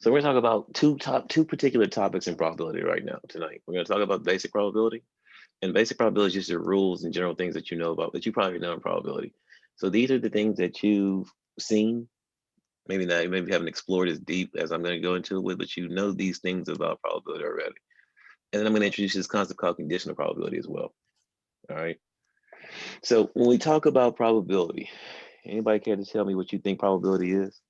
So we're gonna talk about two particular topics in probability right now tonight. We're gonna talk about basic probability, and basic probability is just the rules and general things that you know about, that you probably know in probability. So these are the things that you've seen, maybe not, maybe haven't explored as deep as I'm gonna go into it with, but you know these things about probability already. And then I'm gonna introduce this concept called conditional probability as well. All right. So when we talk about probability, anybody care to tell me what you think probability is?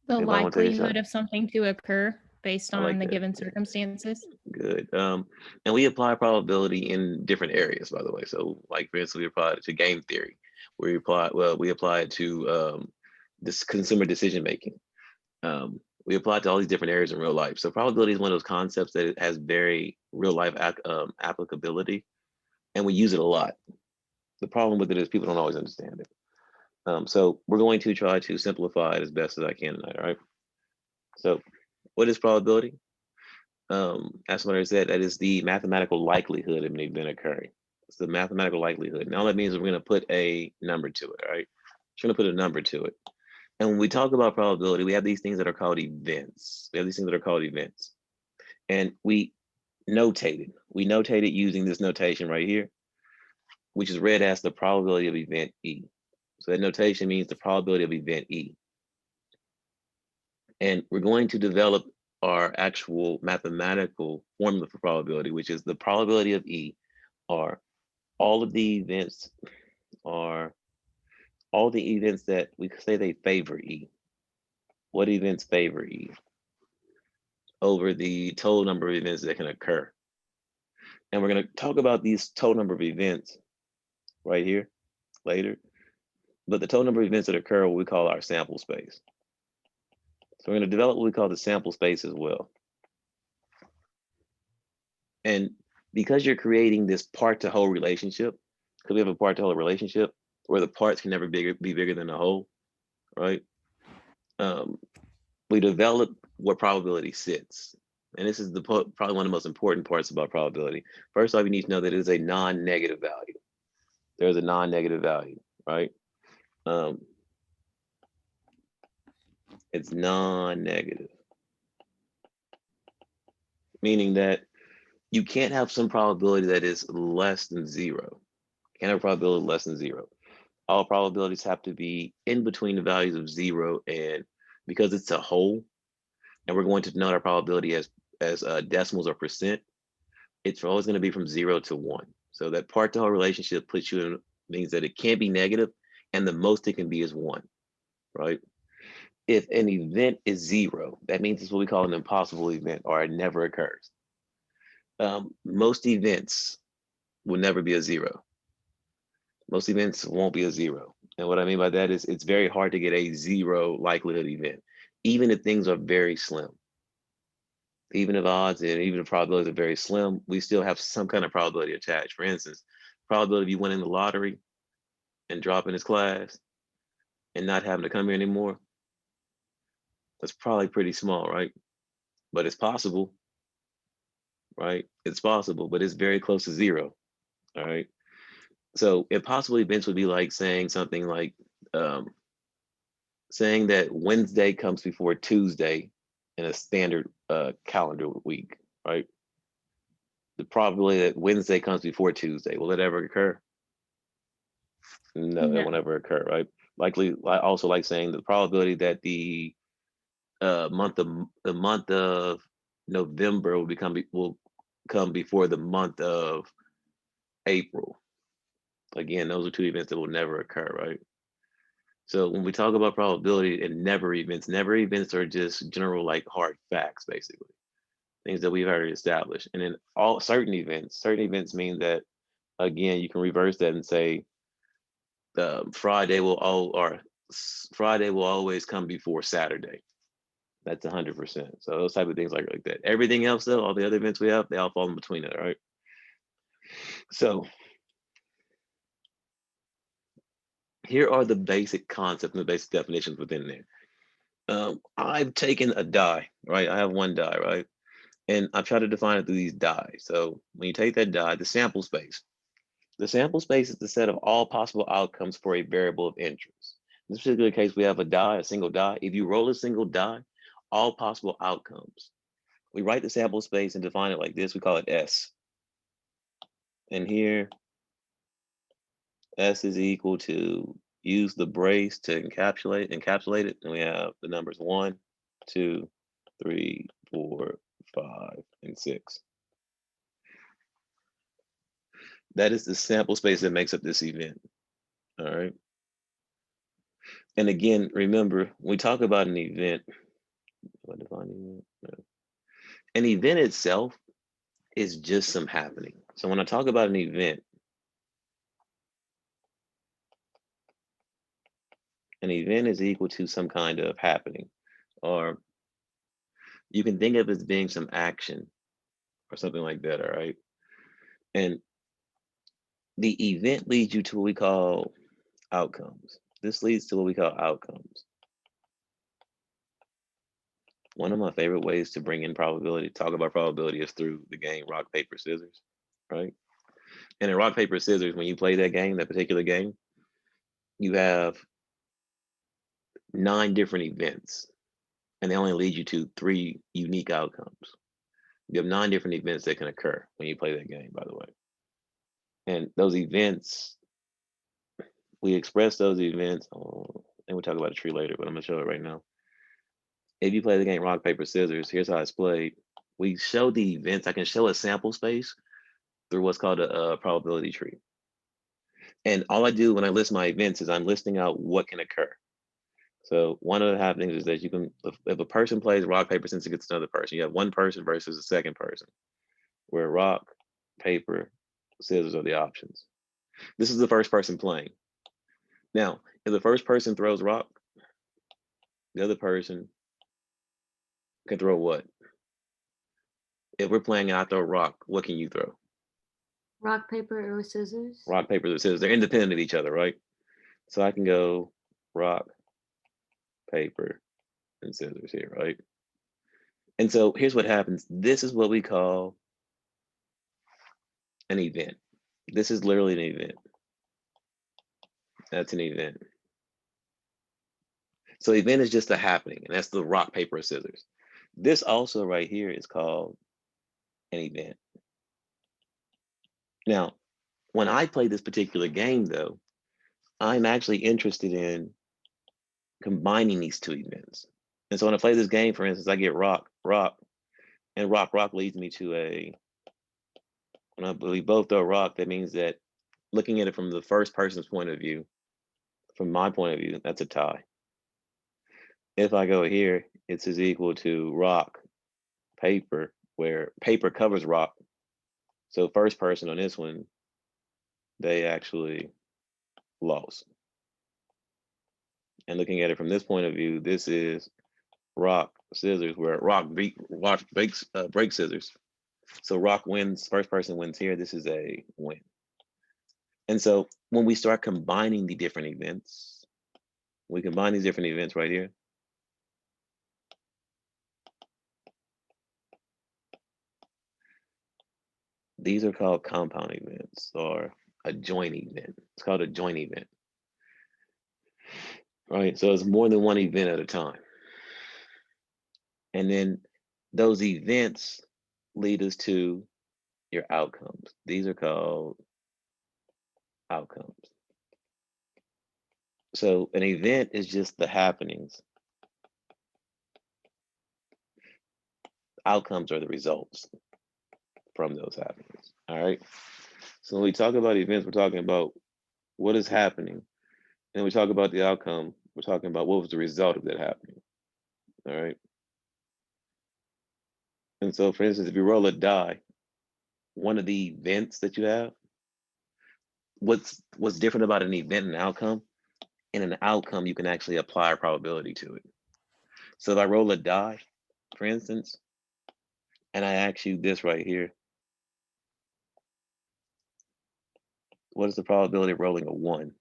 The Anybody want to take a shot? likelihood of something to occur based I on like the that. given circumstances. Good. And we apply probability in different areas, by the way. So, like for instance, we apply it to game theory. We apply it to this consumer decision making. We apply it to all these different areas in real life. So, probability is one of those concepts that it has very real life applicability, and we use it a lot. The problem with it is people don't always understand it. So, we're going to try to simplify it as best as I can tonight. All right. So, what is probability? As somebody said, that is the mathematical likelihood of an event occurring. It's the mathematical likelihood. Now that means we're going to put a number to it, all right? We're going to put a number to it. And when we talk about probability, we have these things that are called events. We have these things that are called events. And we notate it. We notate it using this notation right here, which is read as the probability of event E. So that notation means the probability of event E. And we're going to develop our actual mathematical formula for probability, which is the probability of E are all of the events that we say they favor E. What events favor E over the total number of events that can occur? And we're going to talk about these total number of events right here later. But the total number of events that occur are what we call our sample space. So we're going to develop what we call the sample space as well. And because you're creating this part to whole relationship, because we have a part to whole relationship where the parts can never be bigger than the whole, right? We develop where probability sits. And this is probably one of the most important parts about probability. First off, you need to know that it is a non-negative value. There's a non-negative value, right? It's non-negative, meaning that you can't have some probability that is less than zero. Can't have a probability less than zero. All probabilities have to be in between the values of 0, and because it's a whole, and we're going to denote our probability as decimals or percent, it's always going to be from 0 to 1. So that part to whole relationship puts you in, means that it can't be negative, and the most it can be is 1, right? If an event is 0, that means it's what we call an impossible event, or it never occurs. Most events will never be a 0. Most events won't be a 0. And what I mean by that is it's very hard to get a 0 likelihood event, even if things are very slim. Even if odds and even if probabilities are very slim, we still have some kind of probability attached. For instance, probability of you winning the lottery and dropping this class and not having to come here anymore, that's probably pretty small, right? But it's possible, right? It's possible, but it's very close to 0, all right? So impossible events would be like saying something like, saying that Wednesday comes before Tuesday in a standard calendar week, right? The probability that Wednesday comes before Tuesday, will it ever occur? No, it No. won't ever occur, right? Likely, also like saying the probability that the month of November will come before the month of April. Again, those are two events that will never occur, right? So when we talk about probability and never events are just general like hard facts, basically, things that we've already established. And then all certain events mean that, again, you can reverse that and say Friday will always come before Saturday. That's 100%. So those type of things like that. Everything else though, all the other events we have, they all fall in between it, right? So here are the basic concepts and the basic definitions within there. I've taken a die, right? I have one die, right? And I've tried to define it through these die. So when you take that die, the sample space is the set of all possible outcomes for a variable of interest. In this particular case, we have a single die. If you roll a single die, all possible outcomes. We write the sample space and define it like this. We call it S. And here, S is equal to, use the brace to encapsulate it. And we have the numbers 1, 2, 3, 4, 5, and 6. That is the sample space that makes up this event. All right. And again, remember, when we talk about an event, an event itself is just some happening. So when I talk about an event is equal to some kind of happening, or you can think of it as being some action or something like that, all right? And the event leads you to what we call outcomes. This leads to what we call outcomes. One of my favorite ways to bring in probability, talk about probability, is through the game rock, paper, scissors, right? And in rock, paper, scissors, when you play that game, that particular game, you have 9 different events, and they only lead you to 3 unique outcomes. You have 9 different events that can occur when you play that game, by the way. And those events, we express those events. And we'll talk about a tree later, but I'm gonna show it right now. If you play the game rock, paper, scissors, here's how it's played. We show the events. I can show a sample space through what's called a probability tree. And all I do when I list my events is I'm listing out what can occur. So one of the happenings is that you can, if a person plays rock, paper, scissors against another person, you have one person versus a second person, where rock, paper, scissors are the options. This is the first person playing. Now, if the first person throws rock, the other person can throw what? If we're playing and I throw rock, what can you throw? Rock, paper, or scissors? Rock, paper, or scissors. They're independent of each other, right? So I can go rock, paper, and scissors here, right? And so here's what happens. This is what we call an event. This is literally an event. That's an event. So event is just a happening, and that's the rock, paper, or scissors. This also right here is called an event. Now, when I play this particular game, though, I'm actually interested in combining these 2 events. And so when I play this game, for instance, I get rock, rock, and rock, rock leads me to a, when we both throw rock, that means that looking at it from the first person's point of view, from my point of view, that's a tie. If I go here, it's is equal to rock, paper, where paper covers rock. So first person on this one, they actually lost. And looking at it from this point of view, this is rock, scissors, where rock breaks scissors. So rock wins, first person wins here. This is a win. And so when we start combining the different events, we combine these different events right here. These are called compound events or a joint event. It's called a joint event. Right? So it's more than one event at a time. And then those events lead us to your outcomes. These are called outcomes. So an event is just the happenings. Outcomes are the results from those happenings. All right. So when we talk about events, we're talking about what is happening. And we talk about the outcome, we're talking about what was the result of that happening. All right. And so, for instance, if you roll a die, one of the events that you have, what's different about an event and an outcome? In an outcome, you can actually apply a probability to it. So if I roll a die, for instance, and I ask you this right here, what is the probability of rolling a 1?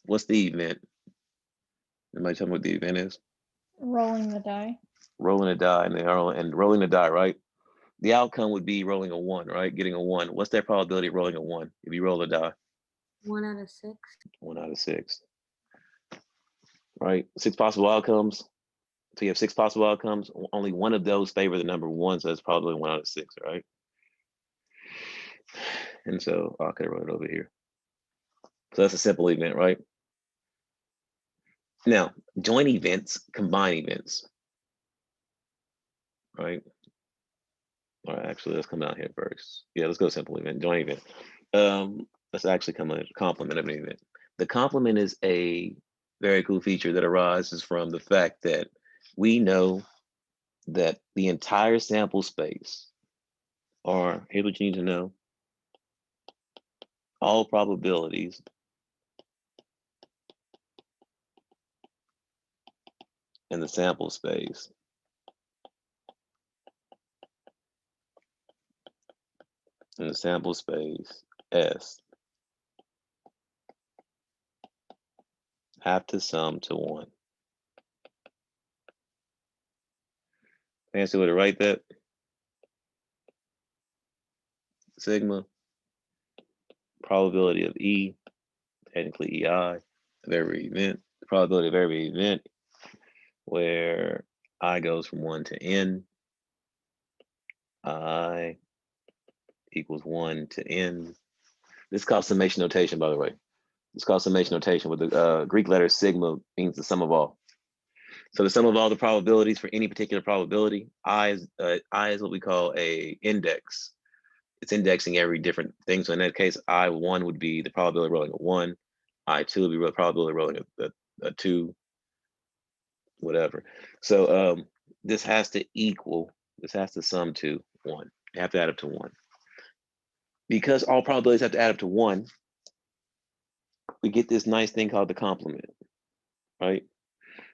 What's the event? Anybody tell me what the event is? Rolling the die. Rolling a die and rolling the die, right? The outcome would be rolling a 1, right? Getting a 1. What's that probability of rolling a 1 if you roll a die? 1 out of 6. 1 out of 6. Right? 6 possible outcomes. So you have 6 possible outcomes. Only one of those favor the number 1, so that's probably 1 out of 6, right? And so I could write it over here. So that's a simple event, right? Now, joint events combine events, right? All right, actually, let's come down here first. Yeah, let's go simple event, joint event. Let's actually come a complement of an event. The complement is a very cool feature that arises from the fact that we know that the entire sample space, or here's what you need to know, all probabilities in the sample space S have to sum to 1. Fancy way to write that? Sigma probability of E, technically EI, of every event, the probability of every event where I goes from 1 to N, I equals 1 to N. This is called summation notation, by the way. It's called summation notation, with the Greek letter sigma means the sum of all. So the sum of all the probabilities for any particular probability, I is what we call a index. It's indexing every different thing. So in that case, I1 would be the probability of rolling a 1, I2 would be the probability of rolling a 2, whatever. So this has to sum to 1. You have to add up to 1. Because all probabilities have to add up to 1, we get this nice thing called the complement, right?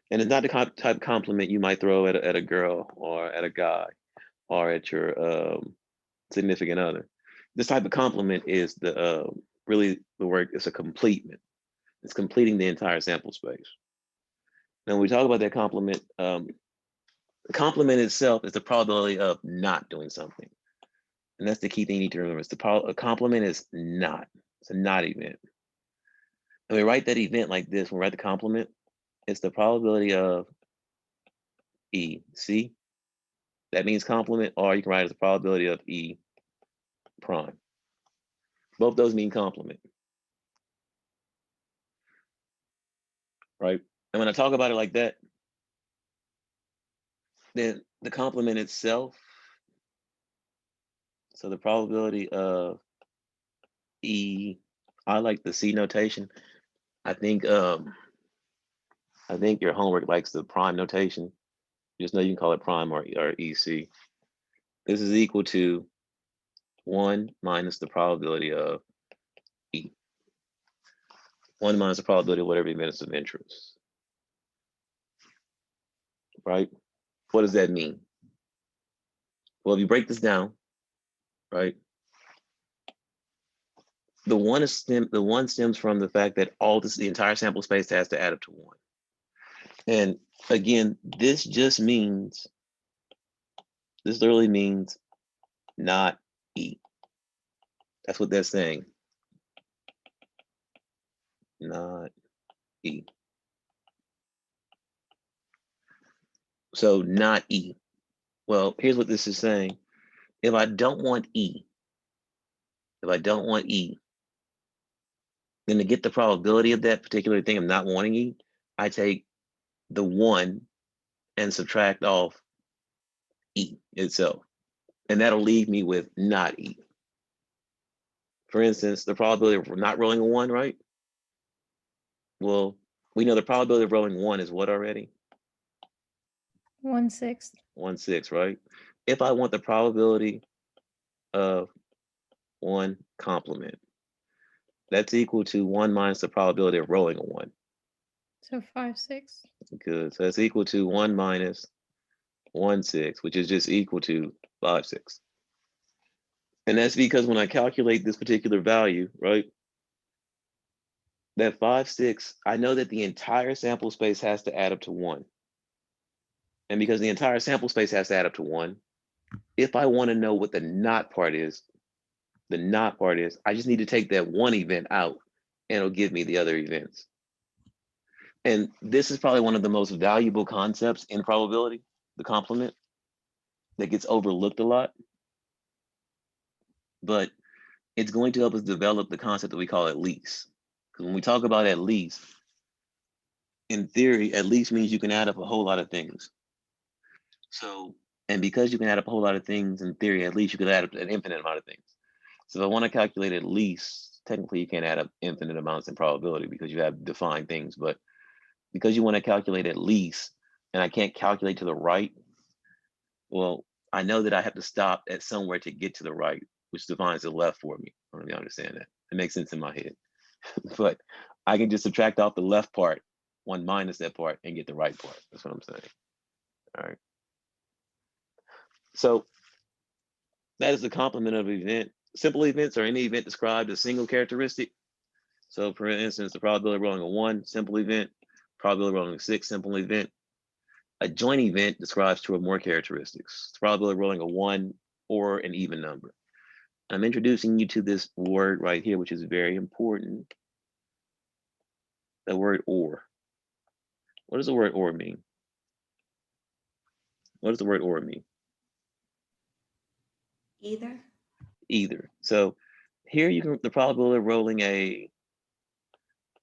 And it's not the type of compliment you might throw at a girl or at a guy or at your significant other. This type of compliment is really the word. It's a completement. It's completing the entire sample space. Now, when we talk about that complement, the complement itself is the probability of not doing something, and that's the key thing you need to remember. A complement is not. It's a not event. And we write that event like this. When we write the complement, it's the probability of E. See, that means complement, or you can write it as the probability of E prime. Both those mean complement, right? And when I talk about it like that, then the complement itself, so the probability of E, I like the C notation. I think your homework likes the prime notation. Just know you can call it prime or EC. This is equal to 1 minus the probability of E. 1 minus the probability of whatever event is of interest. Right? What does that mean? Well, if you break this down, right? The one stems from the fact that the entire sample space has to add up to 1. And again, this literally means not E. That's what they're saying. Not E. So not E. Well, here's what this is saying. If I don't want E, then to get the probability of that particular thing of not wanting E, I take the 1 and subtract off E itself. And that'll leave me with not E. For instance, the probability of not rolling a 1, right? Well, we know the probability of rolling 1 is what already? 1/6. 1/6, right? If I want the probability of 1 complement, that's equal to 1 minus the probability of rolling a 1. So 5/6. Good. So that's equal to 1 minus 1/6, which is just equal to 5/6. And that's because when I calculate this particular value, right, that 5/6, I know that the entire sample space has to add up to 1. And because the entire sample space has to add up to 1, if I want to know what the not part is, I just need to take that one event out and it'll give me the other events. And this is probably one of the most valuable concepts in probability, the complement, that gets overlooked a lot. But it's going to help us develop the concept that we call at least. Because when we talk about at least, in theory, at least means you can add up a whole lot of things. So, and because you can add up a whole lot of things, in theory, at least you could add up an infinite amount of things. So if I want to calculate at least, technically you can't add up infinite amounts in probability because you have defined things, but because you want to calculate at least, and I can't calculate to the right, well, I know that I have to stop at somewhere to get to the right, which defines the left for me. I don't know if you understand that. It makes sense in my head. But I can just subtract off the left part, 1 minus that part, and get the right part. That's what I'm saying. All right. So that is the complement of an event. Simple events are any event described as single characteristic. So for instance, the probability of rolling a 1, simple event, probability of rolling a 6, simple event. A joint event describes 2 or more characteristics. The probability of rolling a 1 or an even number. I'm introducing you to this word right here, which is very important. The word or. What does the word or mean? What does the word or mean? Either. Either. So here you can, the probability of rolling a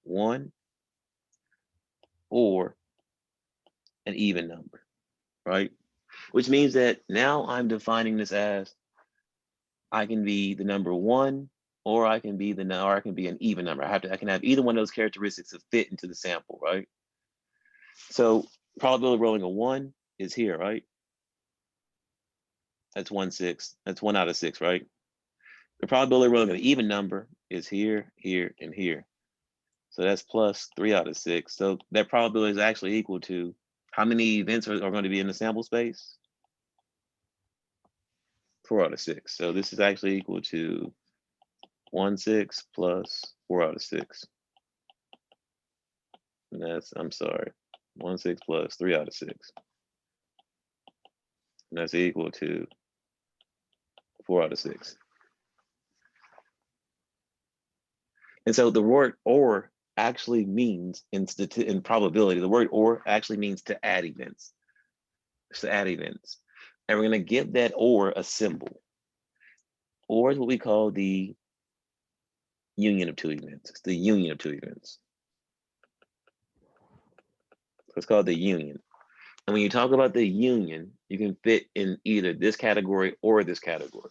1 or an even number, right? Which means that now I'm defining this as I can be the number 1 or I can be an even number. I can have either one of those characteristics to fit into the sample, right? So probability of rolling a 1 is here, right? That's 1/6. That's 1 out of 6, right? The probability of rolling an even number is here, here, and here. So that's plus 3 out of 6. So that probability is actually equal to how many events are going to be in the sample space? 4 out of 6. So this is actually equal to 1/6 plus 4 out of 6. And that's, I'm sorry, 1/6 plus 3 out of 6. And that's equal to 4 out of 6. And so the word or actually means in probability, the word or actually means to add events. It's to add events. And we're going to give that or a symbol. Or is what we call the union of 2 events. It's the union of 2 events. So it's called the union. And when you talk about the union, you can fit in either this category or this category.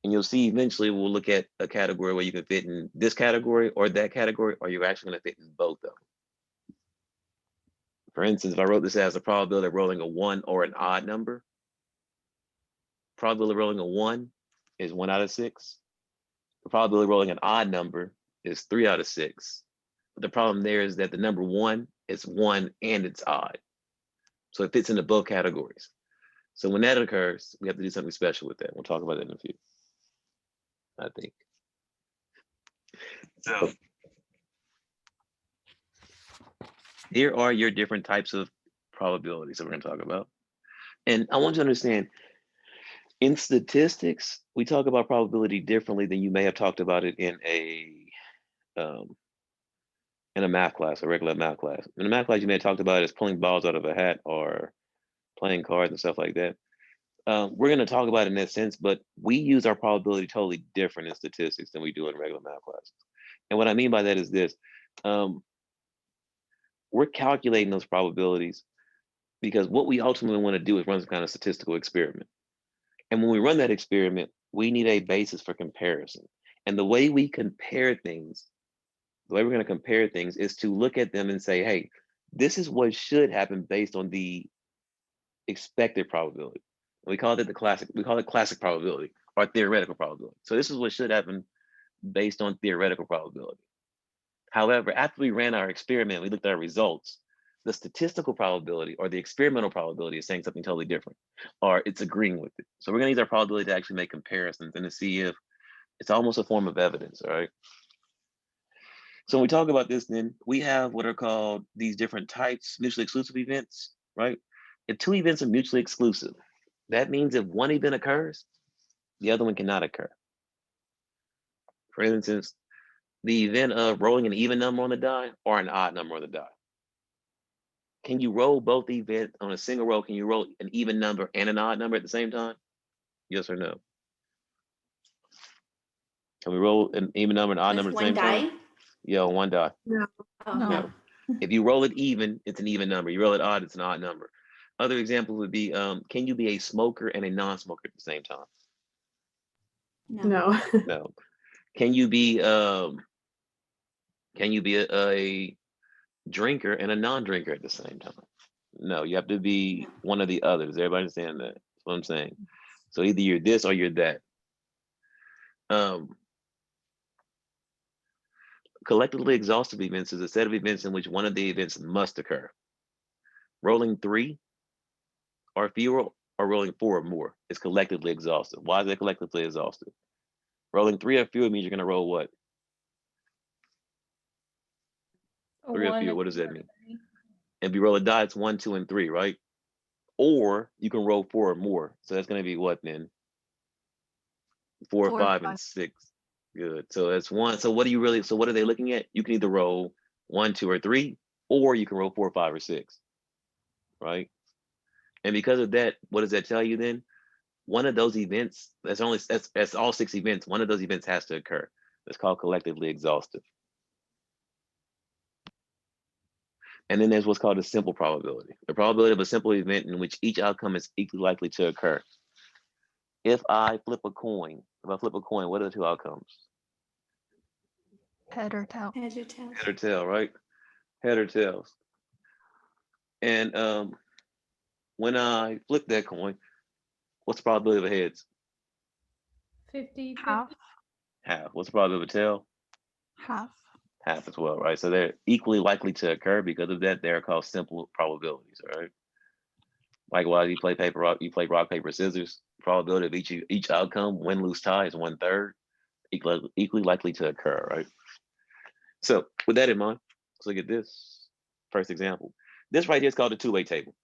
And you'll see eventually we'll look at a category where you can fit in this category or that category, or you're actually going to fit in both of them. For instance, if I wrote this as a probability of rolling a 1 or an odd number, probability of rolling a 1 is 1 out of 6. The probability of rolling an odd number is 3 out of 6. But the problem there is that the number 1 is 1 and it's odd. So it fits into both categories. So when that occurs, we have to do something special with that. We'll talk about that in a few, I think. So here are your different types of probabilities that we're going to talk about. And I want you to understand, in statistics, we talk about probability differently than you may have talked about it in a math class, a regular math class. In a math class, you may have talked about it as pulling balls out of a hat or playing cards and stuff like that. We're going to talk about it in that sense, but we use our probability totally different in statistics than we do in regular math classes. And what I mean by that is this. We're calculating those probabilities because what we ultimately want to do is run some kind of statistical experiment. And when we run that experiment, we need a basis for comparison. And the way we compare things, the way we're going to compare things is to look at them and say, hey, this is what should happen based on the expected probability. We call it classic probability or theoretical probability. So this is what should happen based on theoretical probability. However, after we ran our experiment, we looked at our results, the statistical probability or the experimental probability is saying something totally different, or it's agreeing with it. So we're going to use our probability to actually make comparisons and to see if it's almost a form of evidence, all right? So when we talk about this, then we have what are called these different types, mutually exclusive events, right? If 2 events are mutually exclusive, that means if one event occurs, the other one cannot occur. For instance, the event of rolling an even number on the die or an odd number on the die. can you roll both events on a single roll? Can you roll an even number and an odd number at the same time? Yes or no? Can we roll an even number and odd number at the same time? Yeah, on one die. No. No. No. If you roll it even, it's an even number. You roll it odd, it's an odd number. Other examples would be, can you be a smoker and a non-smoker at the same time? No. No. Can you be a drinker and a non-drinker at the same time? No, you have to be one or the other. Does everybody understand that? That's what I'm saying. So either you're this or you're that. Collectively exhaustive events is a set of events in which one of the events must occur. Rolling 3 or fewer or rolling 4 or more is collectively exhaustive. Why is it collectively exhaustive? Rolling 3 or fewer means you're going to roll what? 3 or fewer, what does that mean? And if you roll a die, it's 1, 2, and 3, right? Or you can roll 4 or more. So that's going to be what then? 4, 5, and 6. Good. So that's 1. So what are you really? So what are they looking at? You can either roll 1, 2, or 3, or you can roll 4, 5, or 6, right? And because of that, what does that tell you then? One of those events, that's all 6 events. One of those events has to occur. That's called collectively exhaustive. And then there's what's called a simple probability. The probability of a simple event in which each outcome is equally likely to occur. If I flip a coin, what are the 2 outcomes? Head or tail. Head or tail. Head or tail, right? Head or tails. And when I flip that coin, what's the probability of a heads? 50. Half. Half. What's the probability of a tail? Half. Half as well, right? So they're equally likely to occur. Because of that, they're called simple probabilities, all right? Likewise, you play rock, paper, scissors. Probability of each outcome, win, lose, tie, is 1/3, equally likely to occur, right? So with that in mind, let's look at this first example. This right here is called a two-way table.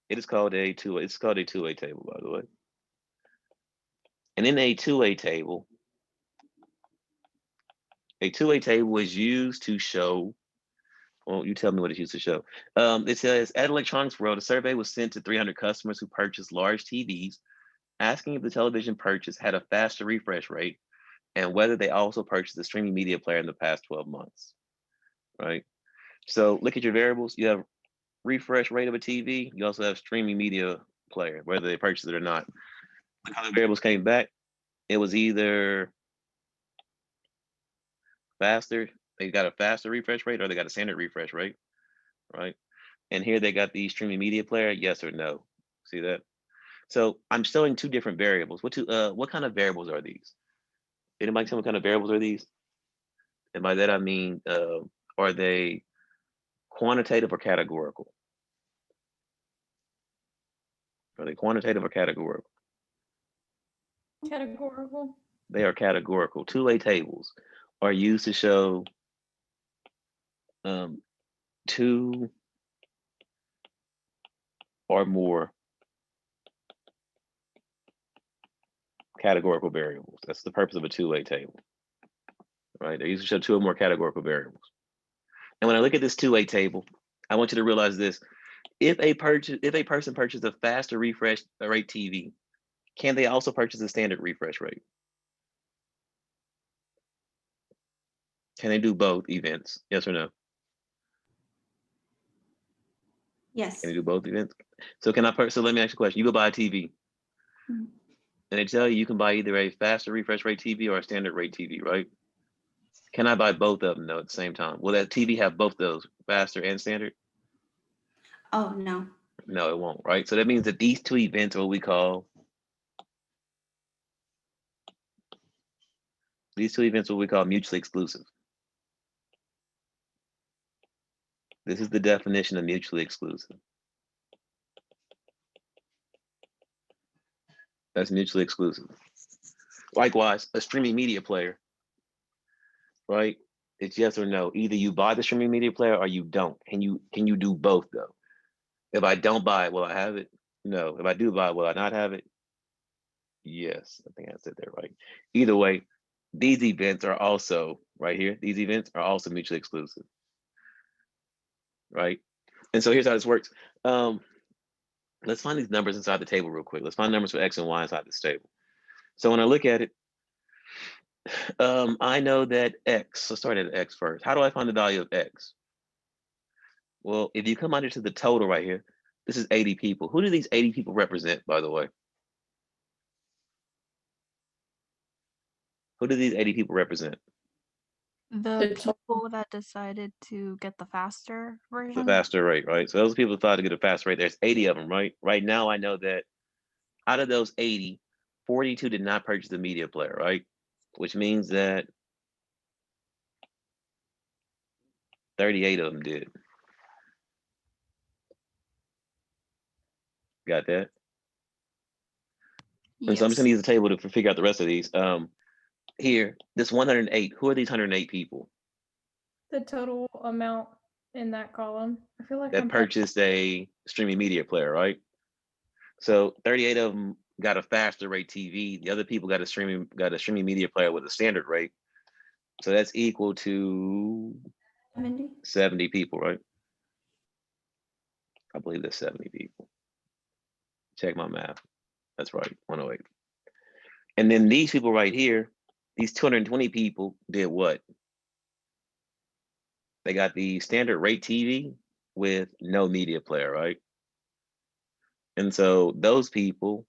It is called a two-way. It's called a two-way table, by the way. And in a two-way table is used to show. Well, you tell me what it's used to show. It says, at Electronics World, a survey was sent to 300 customers who purchased large TVs, asking if the television purchase had a faster refresh rate and whether they also purchased a streaming media player in the past 12 months, right? So look at your variables. You have refresh rate of a TV. You also have streaming media player, whether they purchased it or not. Look how the variables came back. It was either faster, they got a faster refresh rate, or they got a standard refresh rate, right? And here they got the streaming media player, yes or no. See that? So I'm showing 2 different variables. What kind of variables are these? Anybody tell me what kind of variables are these? And by that I mean, are they quantitative or categorical? Are they quantitative or categorical? Categorical. They are categorical. Two-way tables are used to show 2 or more categorical variables. That's the purpose of a two-way table, right? They used to show 2 or more categorical variables. And when I look at this two-way table, I want you to realize this. If a person purchases a faster refresh rate TV, can they also purchase a standard refresh rate? Can they do both events? Yes or no? Yes. Can they do both events? So so let me ask you a question. You go buy a TV, Mhm. and they tell you can buy either a faster refresh rate TV or a standard rate TV, right? Can I buy both of them though at the same time? Will that TV have both those, faster and standard? Oh, no. No, it won't, right? So that means that these 2 events are what we call mutually exclusive. This is the definition of mutually exclusive. That's mutually exclusive. Likewise, a streaming media player, right? It's yes or no. Either you buy the streaming media player or you don't. Can you do both though? If I don't buy it, will I have it? No. If I do buy it, will I not have it? Yes. I think I said that right. Either way, these events are also right here. These events are also mutually exclusive, right? And so here's how this works. Let's find these numbers inside the table real quick. Let's find numbers for X and Y inside this table. So when I look at it, I know that X, let's start at X first. How do I find the value of X? Well, if you come under to the total right here, this is 80 people. Who do these 80 people represent, by the way? Who do these 80 people represent? The The total. people that decided to get the faster The version. faster rate, right? So those people thought to get a fast rate. There's 80 of them, right? Right now, I know that out of those 80, 42 did not purchase the media player, right? Which means that 38 of them did. Got that? And so I'm just Yes. gonna use the table to figure out the rest of these. Here, this 108, who are these 108 people The total amount in that column. I feel like that I'm purchased a streaming media player, right? So 38 of them got a faster rate TV. The other people got a streaming media player with a standard rate. So that's equal to 70 people, right? I believe that's 70 people. Check my math. That's right, 108. And then these people right here, these 220 people did what? They got the standard rate TV with no media player, right? And so those people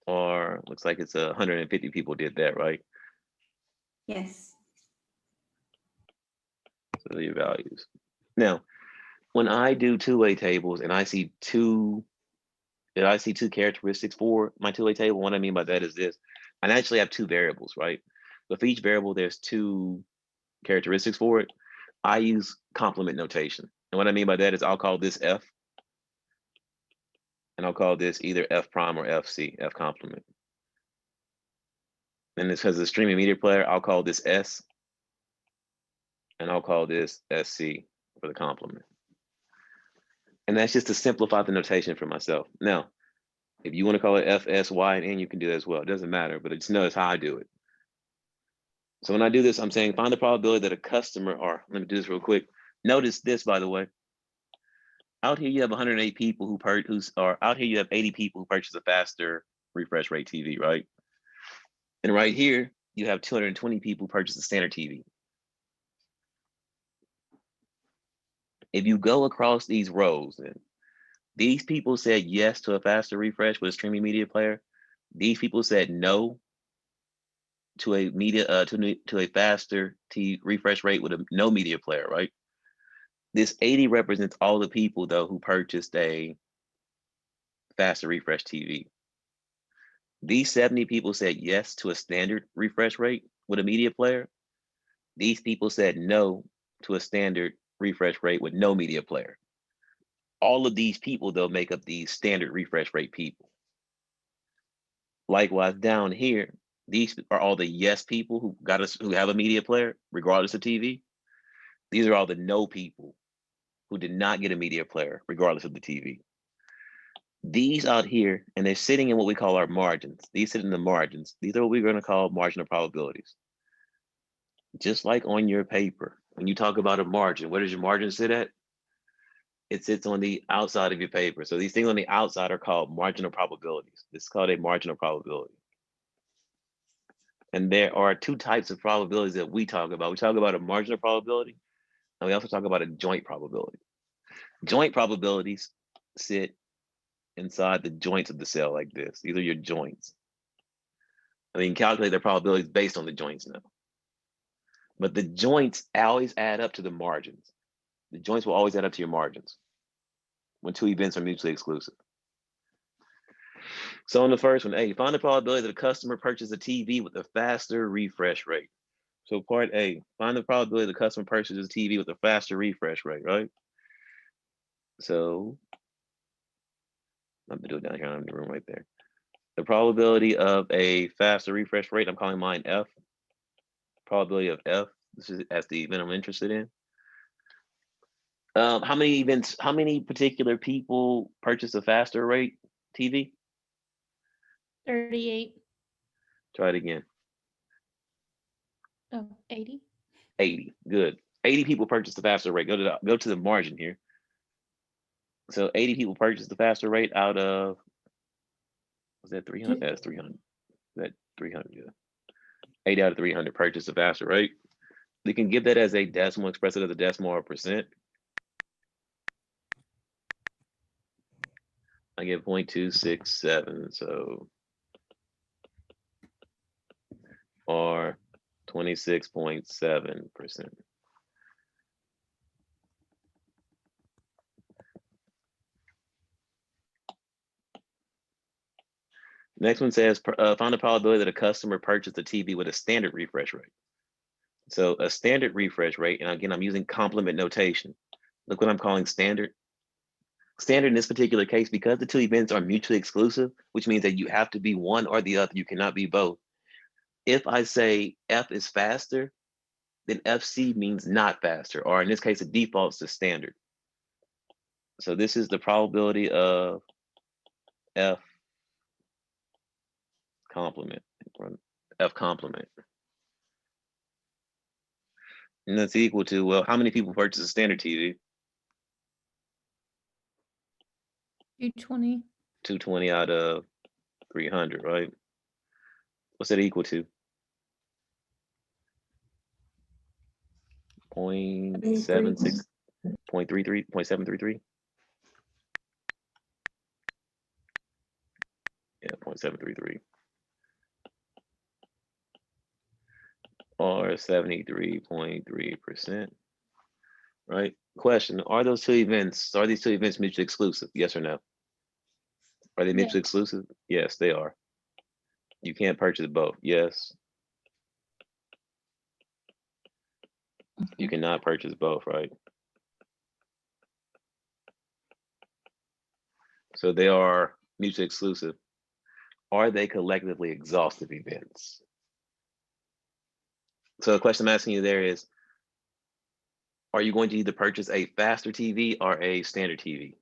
are, looks like it's 150 people did that, right? Yes. So your values. Now, when I do two-way tables and I see two characteristics for my two-way table, what I mean by that is this. I actually have two variables, right? But for each variable, there's two characteristics for it. I use complement notation. And what I mean by that is I'll call this F, and I'll call this either F prime or FC, F complement. And this has a streaming media player, I'll call this S, and I'll call this SC for the complement. And that's just to simplify the notation for myself. Now, if you want to call it F, S, Y, and N, you can do that as well. It doesn't matter, but just notice how I do it. So when I do this, I'm saying find the probability that a customer, or let me do this real quick. Notice this, by the way. Out here you have 108 people out here you have 80 people who purchase a faster refresh rate TV, right? And right here you have 220 people who purchase a standard TV. If you go across these rows, then these people said yes to a faster refresh with a streaming media player. These people said no to a to a faster refresh rate with a no media player, right? This 80 represents all the people though who purchased a faster refresh TV. These 70 people said yes to a standard refresh rate with a media player. These people said no to a standard refresh rate with no media player. All of these people though make up these standard refresh rate people. Likewise, down here, these are all the yes people who have a media player, regardless of TV. These are all the no people who did not get a media player, regardless of the TV. These out here, and they're sitting in what we call our margins. These sit in the margins. These are what we're going to call marginal probabilities. Just like on your paper, when you talk about a margin, where does your margin sit at? It sits on the outside of your paper. So these things on the outside are called marginal probabilities. This is called a marginal probability. And there are two types of probabilities that we talk about. We talk about a marginal probability, and we also talk about a joint probability. Joint probabilities sit inside the joints of the cell like this. These are your joints. I mean, calculate their probabilities based on the joints now. But the joints always add up to the margins. The joints will always add up to your margins when two events are mutually exclusive. So on the first one, A, find the probability that a customer purchased a TV with a faster refresh rate. So part A, find the probability the customer purchases a TV with a faster refresh rate, right? So I'm gonna do it down here in the room right there. The probability of a faster refresh rate, I'm calling mine F. Probability of F, this is as the event I'm interested in. How many particular people purchase a faster rate TV? 38. Try it again. Oh, 80. 80, good. 80 people purchased the faster rate. Go to the margin here. So 80 people purchased the faster rate out of, was that 300? That's 300. That 300, yeah. 80 out of 300 purchased the faster rate. We can give that as a decimal, express it as a decimal or percent. I get 0.267, so, or 26.7%. Next one says, find the probability that a customer purchased a TV with a standard refresh rate. So a standard refresh rate, and again, I'm using complement notation. Look what I'm calling standard. Standard in this particular case, because the two events are mutually exclusive, which means that you have to be one or the other, you cannot be both. If I say F is faster, then FC means not faster, or in this case, it defaults to standard. So this is the probability of F complement, F complement. And that's equal to, well, how many people purchase a standard TV? 220. 220 out of 300, right? What's that equal to? 0.76, 0.33, 0.733? Yeah, 0.733. Or 73.3%, right? Question, are these two events mutually exclusive? Yes or no? Are they mutually exclusive? Yes, they are. You can't purchase both. Yes. You cannot purchase both, right? So they are mutually exclusive. Are they collectively exhaustive events? So the question I'm asking you there is, are you going to either purchase a faster TV or a standard TV?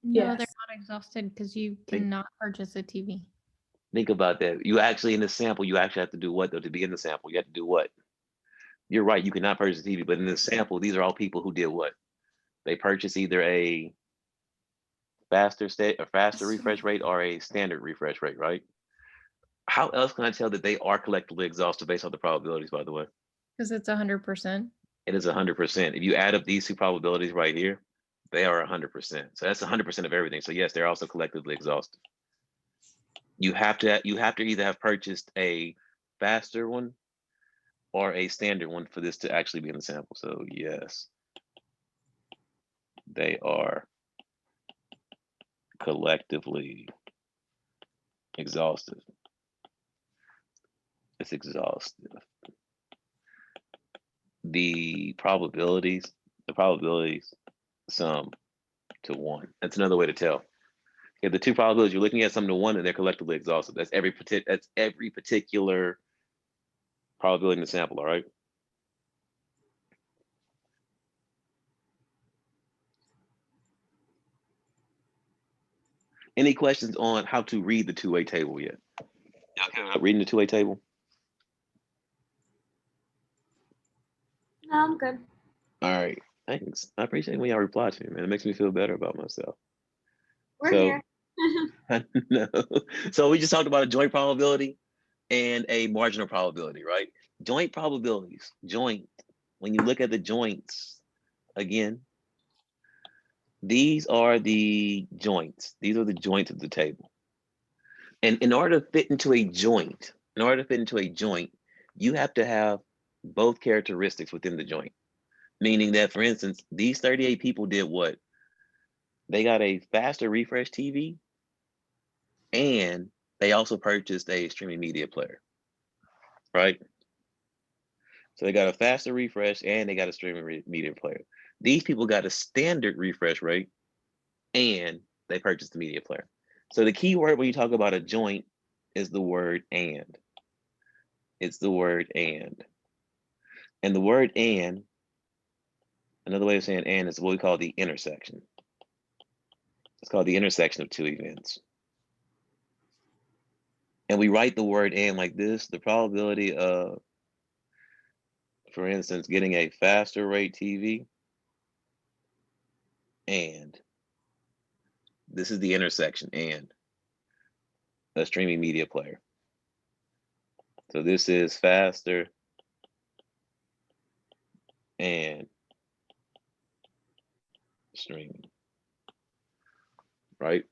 No, Yes. they're not exhausted because you cannot purchase a TV. Think about that. You actually, in the sample, you actually have to do what though? To be in the sample, you have to do what? You're right, you cannot purchase a TV, but in the sample, these are all people who did what? They purchased either a faster refresh rate or a standard refresh rate, right? How else can I tell that they are collectively exhausted based on the probabilities, by the way? Because it's 100%. It is 100%. If you add up these two probabilities right here, they are 100%. So that's 100% of everything. So yes, they're also collectively exhausted. You have to either have purchased a faster one or a standard one for this to actually be in the sample. So yes, they are collectively exhaustive. It's exhaustive. The probabilities sum to 1. That's another way to tell. If the two probabilities you're looking at sum to 1, and they're collectively exhaustive. That's every particular probability in the sample. All right. Any questions on how to read the two-way table yet? Y'all not reading the two-way table? No, I'm good. All right. Thanks. I appreciate when y'all reply to me, man. It makes me feel better about myself. We're here. No. So we just talked about a joint probability and a marginal probability, right? Joint probabilities. When you look at the joints, again, these are the joints. These are the joints of the table. And in order to fit into a joint, you have to have both characteristics within the joint. Meaning that, for instance, these 38 people did what? They got a faster refresh TV, and they also purchased a streaming media player, right? So they got a faster refresh and they got a streaming media player. These people got a standard refresh rate and they purchased the media player. So the key word when you talk about a joint is the word and. It's the word and. And the word and, another way of saying and is what we call the intersection. It's called the intersection of two events. And we write the word and like this: the probability of, for instance, getting a faster rate TV and this is the intersection and a streaming media player. So this is faster and streaming, right?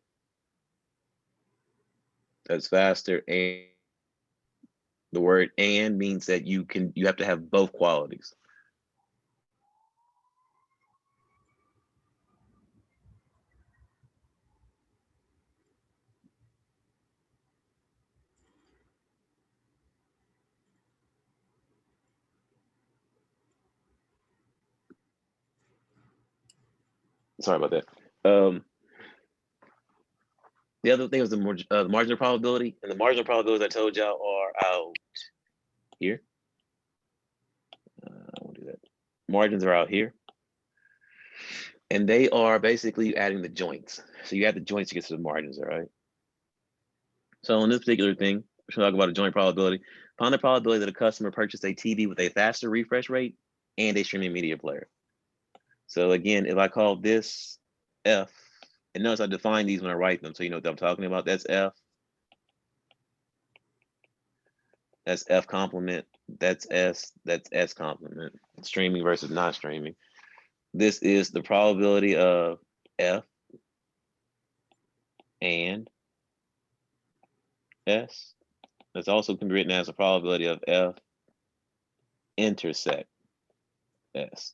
That's faster, and the word "and" means that you have to have both qualities. Sorry about that. The other thing was the marginal probability, and the marginal probabilities I told y'all are out here. I won't do that. Margins are out here, and they are basically adding the joints. So you add the joints to get to the margins, all right? So in this particular thing, we're going to talk about a joint probability. Upon the probability that a customer purchased a TV with a faster refresh rate and a streaming media player. So again, if I call this F, and notice I define these when I write them, so you know what I'm talking about. That's F. That's F complement. That's S. That's S complement. Streaming versus not streaming. This is the probability of F and S. That's also can be written as a probability of F intersect S.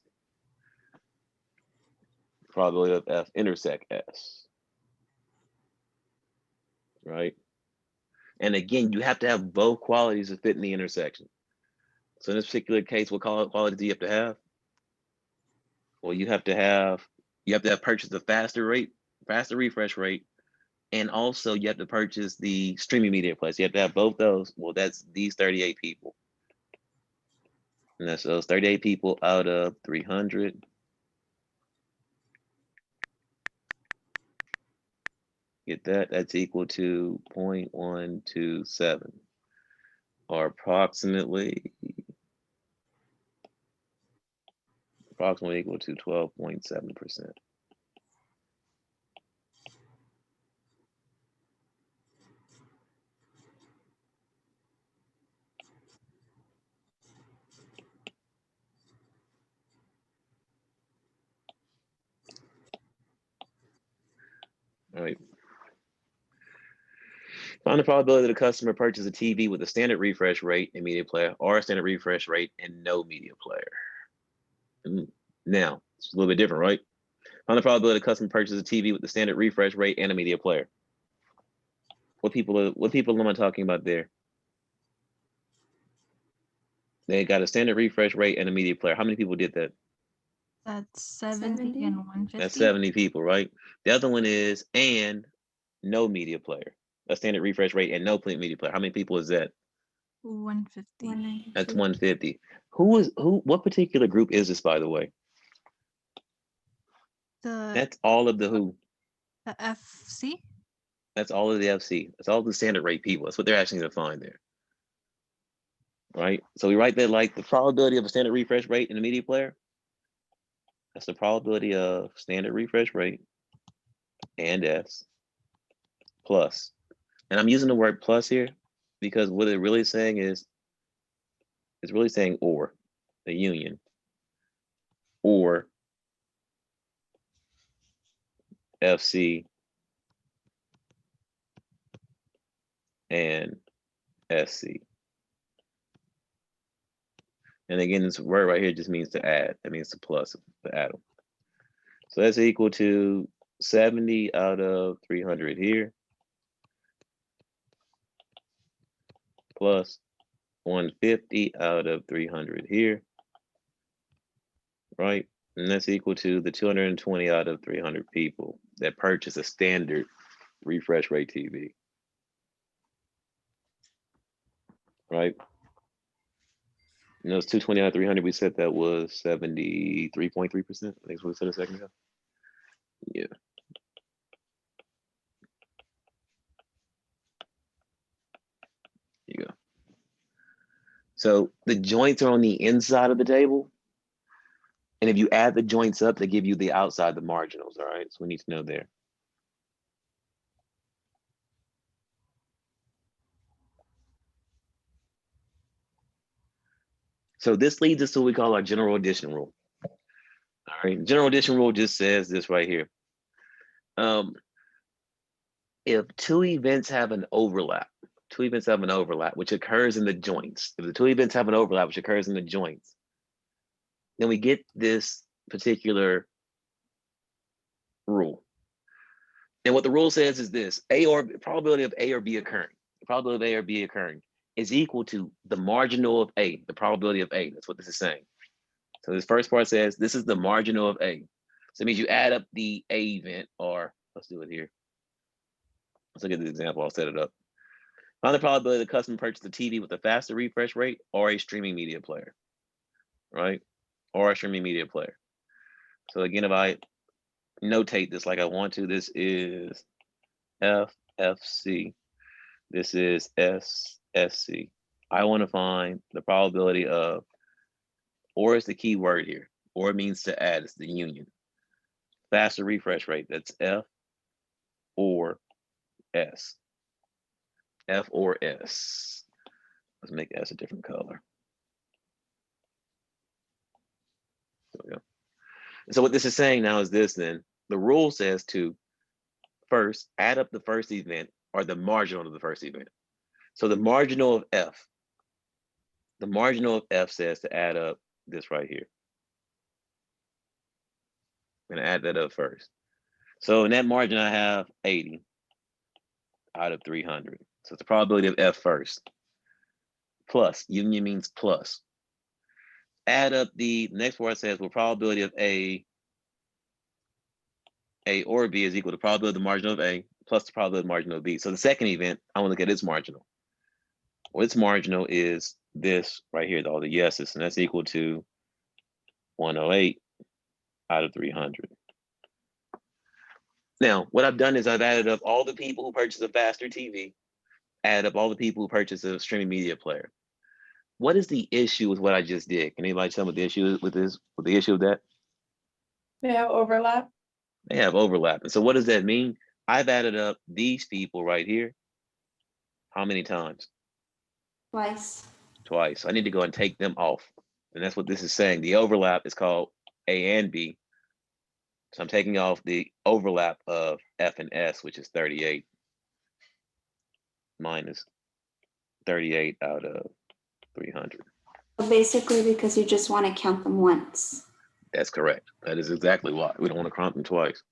Probability of F intersect S. Right? And again, you have to have both qualities to fit in the intersection. So in this particular case, what quality do you have to have? Well, you have to have purchased a faster refresh rate, and also you have to purchase the streaming media player. So you have to have both those. Well, that's these 38 people. And that's those 38 people out of 300. Get that? That's equal to 0.127, or approximately equal to 12.7%. All right. Find the probability that a customer purchases a TV with a standard refresh rate and media player, or a standard refresh rate and no media player. Now, it's a little bit different, right? Find the probability the customer purchases a TV with the standard refresh rate and a media player. What people am I talking about there? They got a standard refresh rate and a media player. How many people did that? That's 70 and 150. That's 70 people, right? The other one is and no media player. A standard refresh rate and no media player. How many people is that? 150. That's 150. What particular group is this, by the way? That's all of the who? The FC? That's all of the FC. That's all the standard rate people. That's what they're actually going to find there. Right? So we write that like the probability of a standard refresh rate in a media player. That's the probability of standard refresh rate and S plus. And I'm using the word plus here because what it's really saying is, it's really saying or, the union, or FC and SC. And again, this word right here just means to add. That means to plus, to add them. So that's equal to 70 out of 300 here, plus 150 out of 300 here, right? And that's equal to the 220 out of 300 people that purchase a standard refresh rate TV, right? And those 220 out of 300, we said that was 73.3%. I think that's what we said a second ago. Yeah. There you go. So the joints are on the inside of the table, And if you add the joints up, they give you the outside, the marginals, all right? So we need to know there. So this leads us to what we call our general addition rule. All right, general addition rule just says this right here. If two events have an overlap, which occurs in the joints. If the two events have an overlap, which occurs in the joints, then we get this particular rule. And what the rule says is this: probability of A or B occurring. The probability of A or B occurring is equal to the marginal of A, the probability of A. That's what this is saying. So this first part says this is the marginal of A. So it means you add up the A event, or let's do it here. Let's look at the example. I'll set it up. Find the probability the customer purchased a TV with a faster refresh rate or a streaming media player, right? Or a streaming media player. So again, if I notate this like I want to, this is FFC. This is SSC. I want to find the probability of, or is the key word here, or it means to add, it's the union. Faster refresh rate, that's F or S. F or S. Let's make S a different color. There we go. So what this is saying now is this then. The rule says to first add up the first event or the marginal of the first event. So the marginal of F says to add up this right here. I'm gonna add that up first. So in that margin, I have 80 out of 300. So it's the probability of F first. Plus, union means plus. Add up the next part says, well, probability of A or B is equal to probability of the marginal of A plus the probability of the marginal of B. So the second event, I want to look at its marginal. Well, its marginal is this right here, all the yeses, and that's equal to 108 out of 300. Now, what I've done is I've added up all the people who purchase a faster TV, added up all the people who purchase a streaming media player. What is the issue with what I just did? Can anybody tell me what the issue is with this? With the issue of that? They have overlap. They have overlap. And so what does that mean? I've added up these people right here. How many times? Twice. Twice. I need to go and take them off. And that's what this is saying. The overlap is called A and B. So I'm taking off the overlap of F and S, which is 38 minus 38 out of 300. Basically, because you just want to count them once. That's correct. That is exactly why. We don't want to count them twice.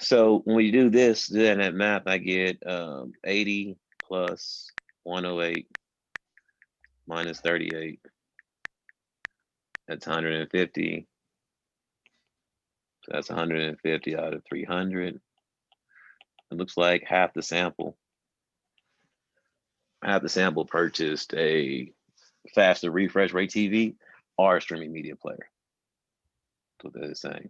So when we do this, then that math, I get 80 plus 108 minus 38. That's 150. So that's 150 out of 300. It looks like half the sample purchased a faster refresh rate TV or a streaming media player. That's what that is saying.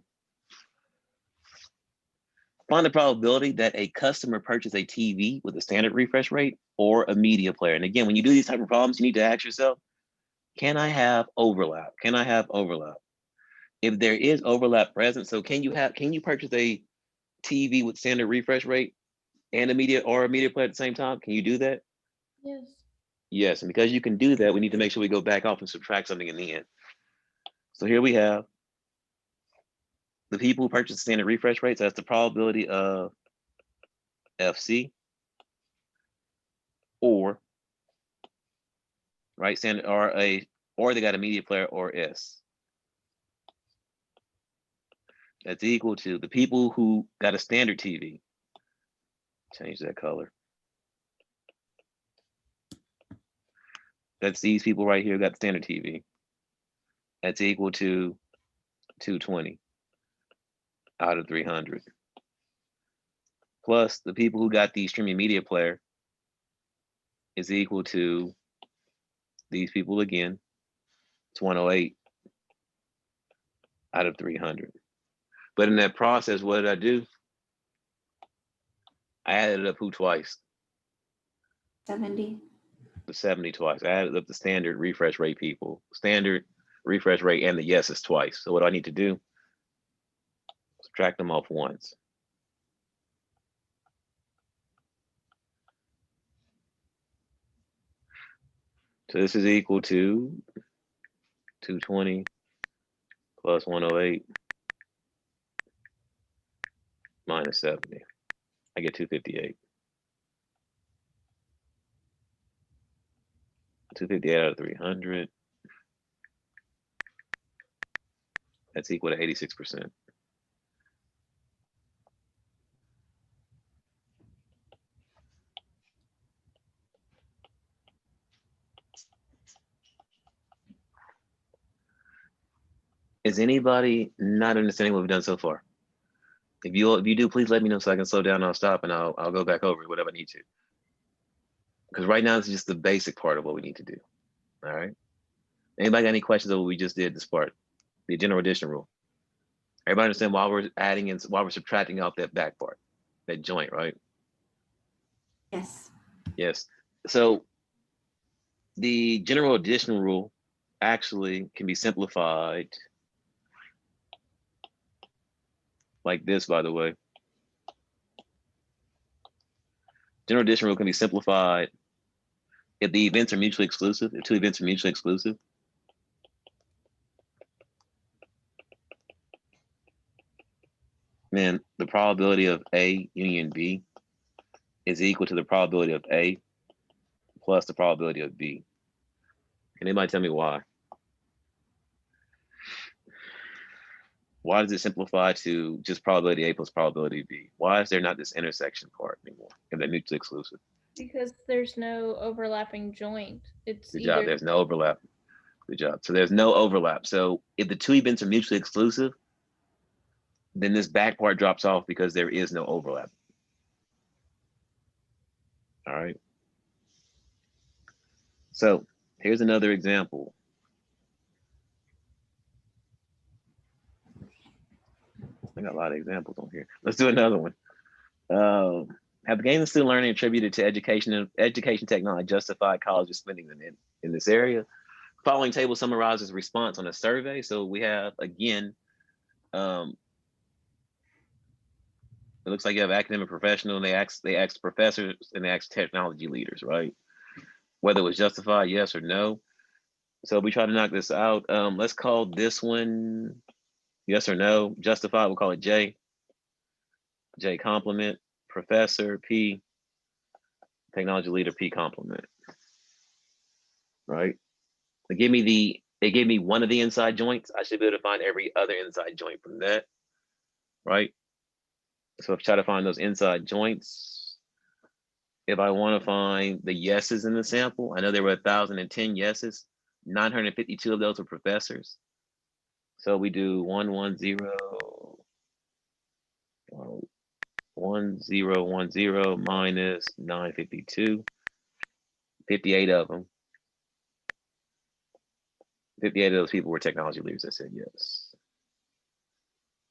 Find the probability that a customer purchased a TV with a standard refresh rate or a media player. And again, when you do these type of problems, you need to ask yourself, can I have overlap? Can I have overlap? If there is overlap present, so can you purchase a TV with standard refresh rate and a media player at the same time? Can you do that? Yes. Yes, and because you can do that, we need to make sure we go back off and subtract something in the end. So here we have the people who purchase standard refresh rates. That's the probability of FC or right standard or they got a media player or S. That's equal to the people who got a standard TV. Change that color. That's these people right here got standard TV. That's equal to 220 out of 300. Plus the people who got the streaming media player is equal to these people again. It's 108 out of 300. But in that process, what did I do? I added up who twice? 70. The 70 twice. I added up the standard refresh rate people, standard refresh rate, and the yeses twice. So what do I need to do? Subtract them off once. So this is equal to 220 plus 108 minus 70. I get 258. 258 out of 300. That's equal to 86%. Is anybody not understanding what we've done so far? If you do, please let me know so I can slow down. I'll stop and I'll go back over whatever I need to. Because right now it's just the basic part of what we need to do. All right. Anybody got any questions on what we just did? This part, the general addition rule. Everybody understand why we're adding and why we're subtracting out that back part, that joint, right? Yes. Yes. So the general addition rule actually can be simplified like this, by the way. General addition rule can be simplified if the events are mutually exclusive, if two events are mutually exclusive. Then the probability of A union B is equal to the probability of A plus the probability of B. Can anybody tell me why? Why does it simplify to just probability A plus probability B? Why is there not this intersection part anymore if they're mutually exclusive? Because there's no overlapping joint. It's Good either job. There's no overlap. Good job. So there's no overlap. So if the two events are mutually exclusive, then this back part drops off because there is no overlap. All right. So here's another example. I got a lot of examples on here. Let's do another one. Have the gains of student learning attributed to education and education technology justified colleges spending them in this area? Following table summarizes response on a survey. So we have, again, it looks like you have academic professional, and they asked professors and they asked technology leaders, right? Whether it was justified, yes or no. So we try to knock this out. Let's call this one yes or no. Justified, we'll call it J. J complement, professor, P, technology leader, P complement. Right? They gave me one of the inside joints. I should be able to find every other inside joint from that. Right? So if I try to find those inside joints, if I want to find the yeses in the sample, I know there were 1,010 yeses. 952 of those were professors. So we do 110, 1010 minus 952. 58 of them. 58 of those people were technology leaders that said yes.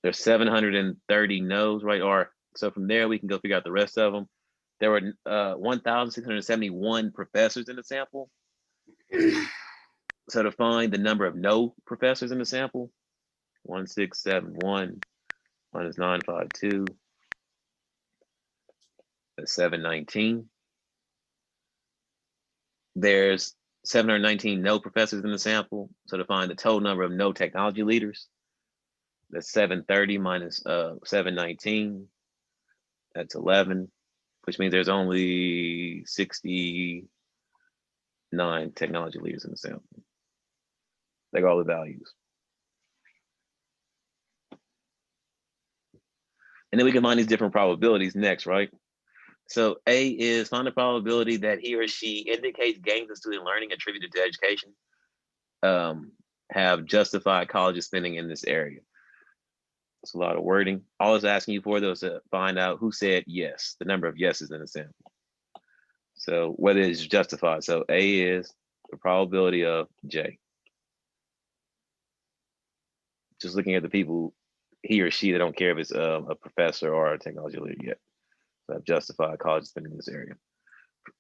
There's 730 no's, right? Or so from there we can go figure out the rest of them. There were 1,671 professors in the sample. So to find the number of no professors in the sample, 1671 minus 952, that's 719. There's 719 no professors in the sample. So to find the total number of no technology leaders, that's 730 minus 719. That's 11, which means there's only 69 technology leaders in the sample. They got all the values. And then we can find these different probabilities next, right? So A is find the probability that he or she indicates gains in student learning attributed to education have justified college spending in this area. It's a lot of wording. All it's asking you for though is to find out who said yes, the number of yeses in the sample. So whether it's justified. So A is the probability of J. Just looking at the people, he or she, that don't care if it's a professor or a technology leader yet. So I've justified college spending in this area.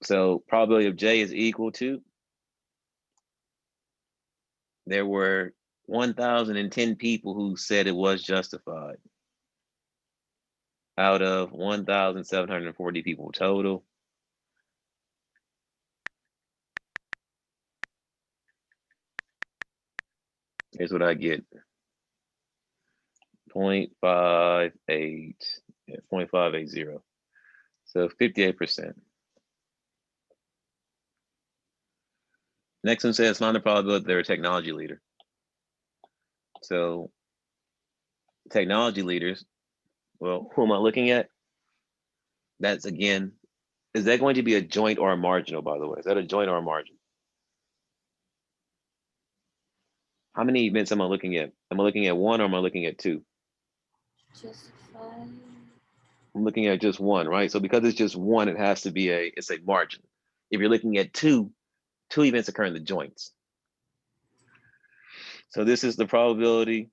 So probability of J is equal to, there were 1,010 people who said it was justified out of 1,740 people total. Here's what I get. 0.58, yeah, 0.580. So 58%. Next one says find the probability that they're a technology leader. So technology leaders, well, who am I looking at? That's again, is that going to be a joint or a marginal, by the way? Is that a joint or a margin? How many events am I looking at? Am I looking at one or am I looking at two? Justify. I'm looking at just one, right? So because it's just one, it has to be it's a margin. If you're looking at two events occur in the joints. So this is the probability,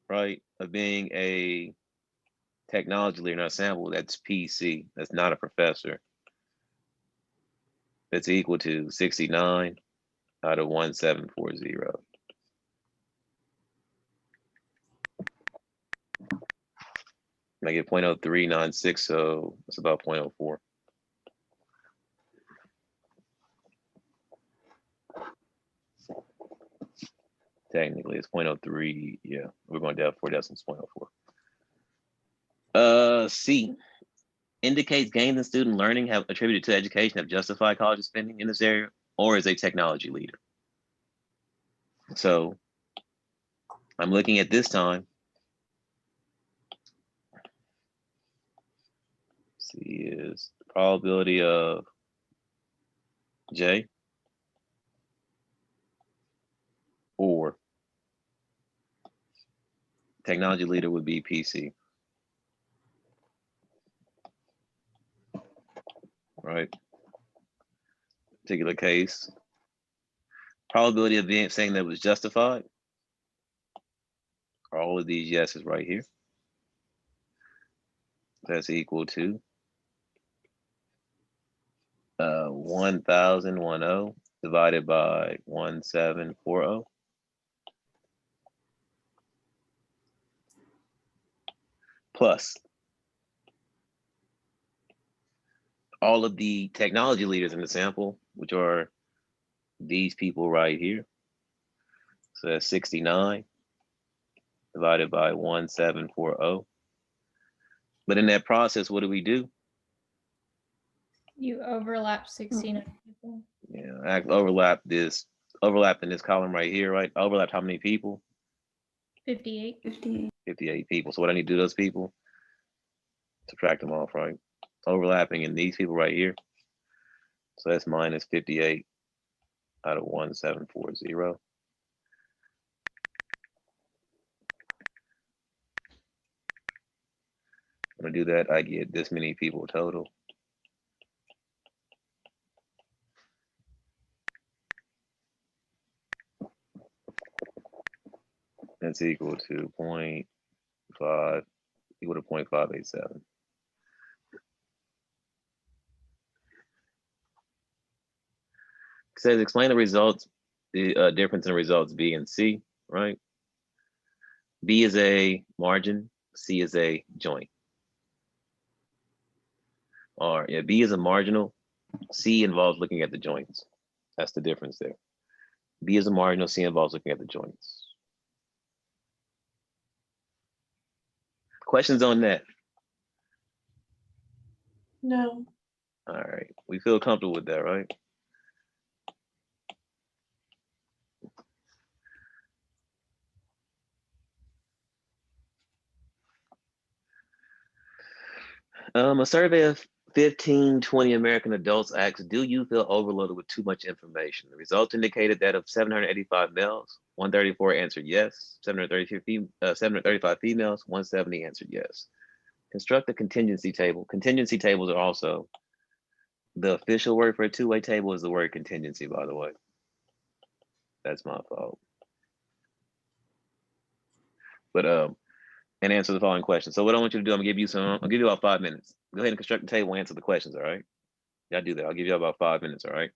right, of being a technology leader in our sample. That's PC. That's not a professor. That's equal to 69 out of 1740. I get 0.0396, so it's about 0.04. Technically, it's 0.03. Yeah, we're going down 4 decimals, 0.04. C, indicates gains in student learning have attributed to education have justified college spending in this area, or is a technology leader. So I'm looking at this time. C is the probability of J or technology leader would be PC. Right? Particular case. Probability of being saying that was justified. All of these yeses right here. That's equal to 1,010 divided by 1740. Plus all of the technology leaders in the sample, which are these people right here. So that's 69 divided by 1740. But in that process, what do we do? You overlap 16 people. Yeah, I overlapped in this column right here, right? I overlapped how many people? 58. 58. 58 people. So what I need to do to those people? Subtract them off, right? Overlapping in these people right here. So that's minus 58 out of 1740. When I do that, I get this many people total. That's equal to 0.5, equal to 0.587. It says explain the results, the difference in results B and C, right? B is a margin, C is a joint. Or yeah, B is a marginal, C involves looking at the joints. That's the difference there. B is a marginal, C involves looking at the joints. Questions on that? No. All right, we feel comfortable with that, right? A survey of 15, 20 American adults asked, do you feel overloaded with too much information? The results indicated that of 785 males, 134 answered yes, 735 females, 170 answered yes. Construct a contingency table. Contingency tables are also, the official word for a two-way table is the word contingency, by the way. That's my fault. But and answer the following question. So what I want you to do, I'll give you about 5 minutes. Go ahead and construct the table and answer the questions, all right? Y'all do that. I'll give you about 5 minutes, all right?